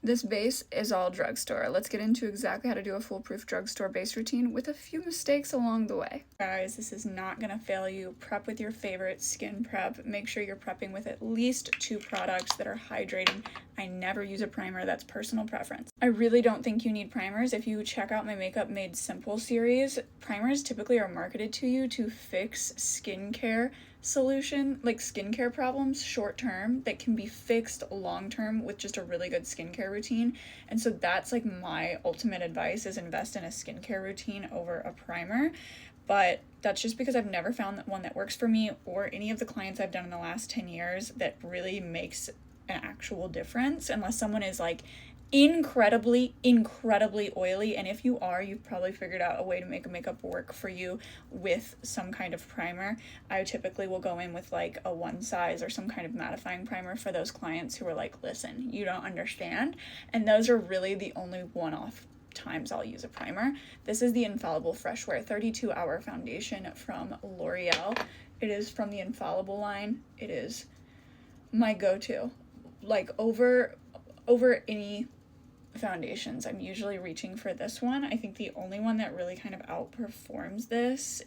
This base is all drugstore. Let's get into exactly how to do a foolproof drugstore base routine with a few mistakes along the way. Guys, this is not gonna fail you. Prep with your favorite skin prep. Make sure you're prepping with at least 2 products that are hydrating. I never use a primer, that's personal preference. I really don't think you need primers. If you check out my Makeup Made Simple series, primers typically are marketed to you to fix skincare skincare problems short term that can be fixed long term with just a really good skincare routine. And so that's like my ultimate advice, is invest in a skincare routine over a primer. But that's just because I've never found that one that works for me or any of the clients I've done in the last 10 years that really makes an actual difference, unless someone is like incredibly oily. And if you are, you've probably figured out a way to make a makeup work for you with some kind of primer. I typically will go in with like a one size or some kind of mattifying primer for those clients who are like, listen, you don't understand. And those are really the only one-off times I'll use a primer. This is the Infallible Fresh Wear 32-hour foundation from L'Oreal. It is from the Infallible line. It is my go-to. Like over any foundations, I'm usually reaching for this one. I think the only one that really kind of outperforms this,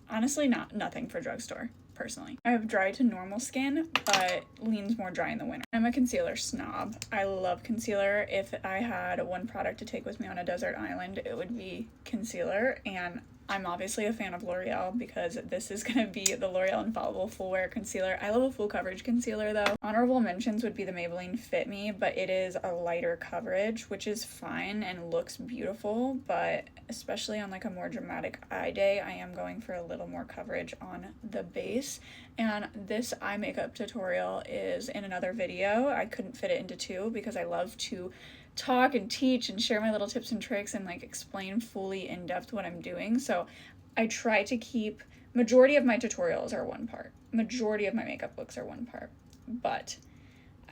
honestly, nothing for drugstore, personally. I have dry to normal skin, but leans more dry in the winter. I'm a concealer snob. I love concealer. If I had one product to take with me on a desert island, it would be concealer, and I'm obviously a fan of L'Oreal because this is going to be the L'Oreal Infallible Full Wear Concealer. I love a full coverage concealer though. Honorable mentions would be the Maybelline Fit Me, but it is a lighter coverage, which is fine and looks beautiful, but especially on like a more dramatic eye day, I am going for a little more coverage on the base. And this eye makeup tutorial is in another video. I couldn't fit it into 2 because I love to talk and teach and share my little tips and tricks and like explain fully in depth what I'm doing. So I try to keep, majority of my tutorials are one part. Majority of my makeup looks are one part. But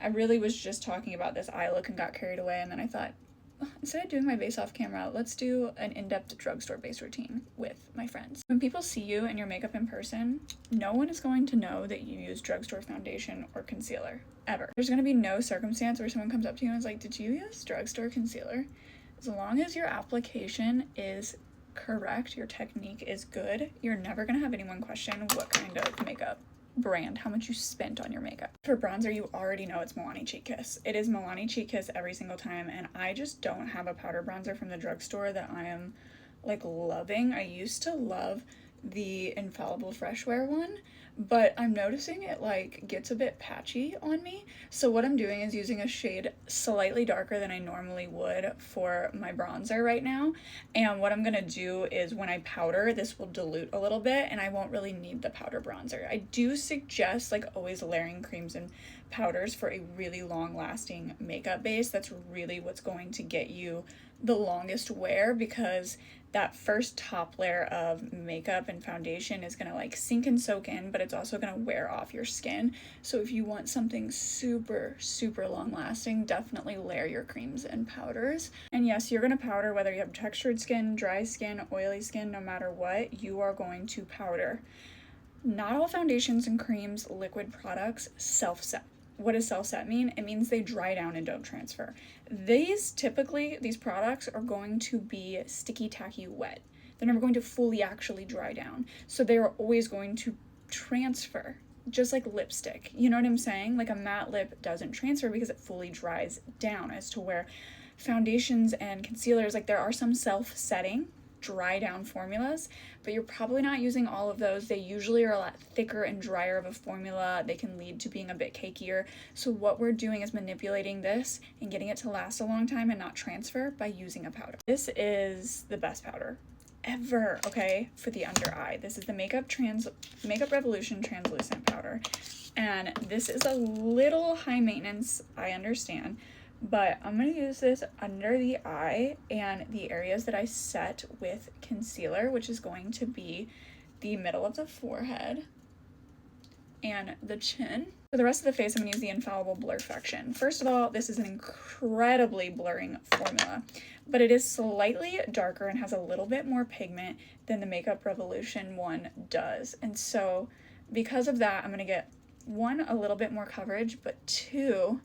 I really was just talking about this eye look and got carried away, and then I thought, instead of doing my base off camera, let's do an in-depth drugstore base routine with my friends. When people see you and your makeup in person, no one is going to know that you use drugstore foundation or concealer, ever. There's going to be no circumstance where someone comes up to you and is like, did you use drugstore concealer? As long as your application is correct, your technique is good, you're never going to have anyone question what kind of makeup brand, how much you spent on your makeup. For bronzer, you already know it's Milani Cheek Kiss. It is Milani Cheek Kiss every single time, and I just don't have a powder bronzer from the drugstore that I am like loving. I used to love the Infallible Fresh Wear one, but I'm noticing it like gets a bit patchy on me. So what I'm doing is using a shade slightly darker than I normally would for my bronzer right now. And what I'm gonna do is when I powder, this will dilute a little bit and I won't really need the powder bronzer. I do suggest like always layering creams and powders for a really long lasting makeup base. That's really what's going to get you the longest wear, because that first top layer of makeup and foundation is gonna like sink and soak in, but it's also gonna wear off your skin. So if you want something super long lasting, definitely layer your creams and powders. And yes, you're gonna powder whether you have textured skin, dry skin, oily skin, no matter what, you are going to powder. Not all foundations and creams, liquid products, self-set. What does self-set mean? It means they dry down and don't transfer. These products are going to be sticky, tacky, wet. They're never going to fully actually dry down. So they're always going to transfer, just like lipstick. You know what I'm saying? Like a matte lip doesn't transfer because it fully dries down, as to where foundations and concealers, like there are some self-setting dry down formulas, but you're probably not using all of those. They usually are a lot thicker and drier of a formula. They can lead to being a bit cakier. So what we're doing is manipulating this and getting it to last a long time and not transfer by using a powder. This is the best powder ever, okay, for the under eye. This is the Makeup Revolution Translucent Powder. And this is a little high maintenance, I understand, but I'm going to use this under the eye and the areas that I set with concealer, which is going to be the middle of the forehead and the chin. For the rest of the face, I'm going to use the Infallible Blurfection. First of all, this is an incredibly blurring formula, but it is slightly darker and has a little bit more pigment than the Makeup Revolution one does. And so because of that, I'm going to get 1, a little bit more coverage, but 2,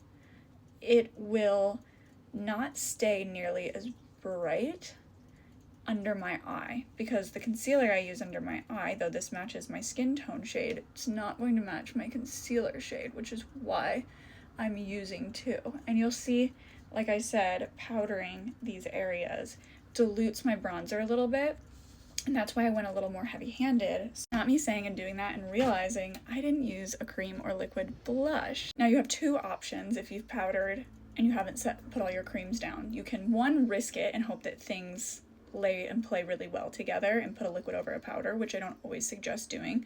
it will not stay nearly as bright under my eye, because the concealer I use under my eye, though this matches my skin tone shade, it's not going to match my concealer shade, which is why I'm using two. And you'll see, like I said, powdering these areas dilutes my bronzer a little bit, and that's why I went a little more heavy-handed. It's not me saying and doing that and realizing I didn't use a cream or liquid blush. Now you have two options if you've powdered and you haven't put all your creams down. You can, one, risk it and hope that things lay and play really well together and put a liquid over a powder, which I don't always suggest doing.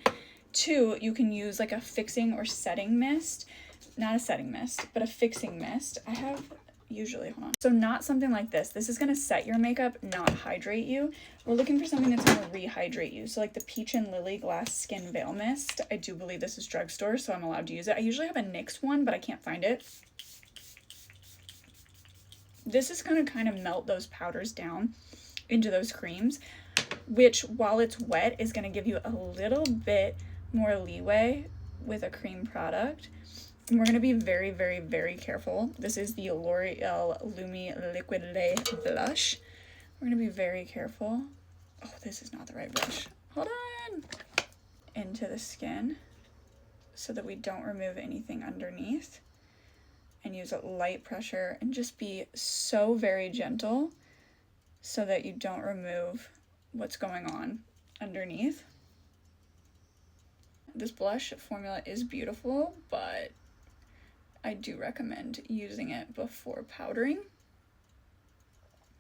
Two, you can use like a fixing or setting mist. Not a setting mist, but a fixing mist. I have usually, hold on. So not something like this. This is gonna set your makeup, not hydrate you. We're looking for something that's gonna rehydrate you. So like the Peach and Lily Glass Skin Veil Mist. I do believe this is drugstore, so I'm allowed to use it. I usually have a NYX one, but I can't find it. This is gonna kind of melt those powders down into those creams, which while it's wet is gonna give you a little bit more leeway with a cream product. And we're going to be very, very, very careful. This is the L'Oreal Lumi Liquid Lait Blush. We're going to be very careful. Oh, this is not the right brush. Hold on. Into the skin so that we don't remove anything underneath. And use a light pressure and just be so very gentle so that you don't remove what's going on underneath. This blush formula is beautiful, but I do recommend using it before powdering,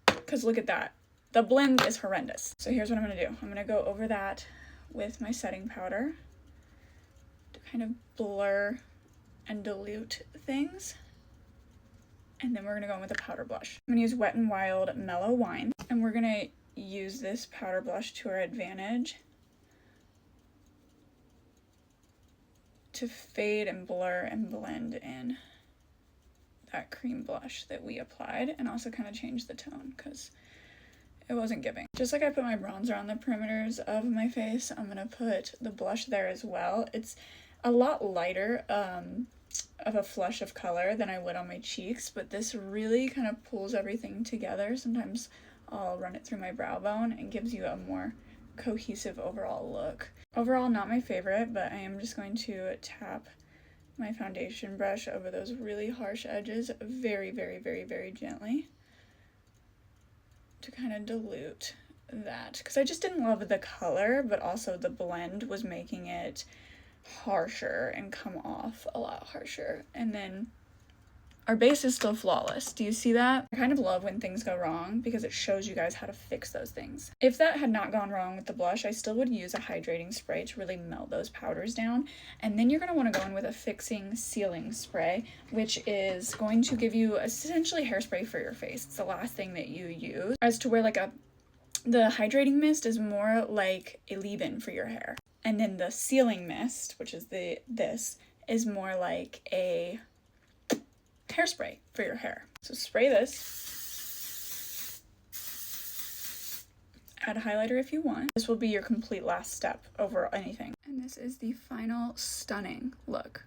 because look at that. The blend is horrendous. So here's what I'm going to do. I'm going to go over that with my setting powder to kind of blur and dilute things. And then we're going to go in with a powder blush. I'm going to use Wet n Wild Mellow Wine, and we're going to use this powder blush to our advantage to fade and blur and blend in that cream blush that we applied, and also kind of change the tone because it wasn't giving. Just like I put my bronzer on the perimeters of my face, I'm gonna put the blush there as well. It's a lot lighter of a flush of color than I would on my cheeks, but this really kind of pulls everything together. Sometimes I'll run it through my brow bone and gives you a more cohesive overall look. Overall, not my favorite, but I am just going to tap my foundation brush over those really harsh edges very, very, very, very gently to kind of dilute that, because I just didn't love the color, but also the blend was making it harsher and come off a lot harsher. And then our base is still flawless. Do you see that? I kind of love when things go wrong because it shows you guys how to fix those things. If that had not gone wrong with the blush, I still would use a hydrating spray to really melt those powders down. And then you're going to want to go in with a fixing sealing spray, which is going to give you essentially hairspray for your face. It's the last thing that you use. As to where the hydrating mist is more like a leave-in for your hair. And then the sealing mist, which is this, is more like a hairspray for your hair. So spray this. Add a highlighter if you want. This will be your complete last step over anything. And this is the final stunning look.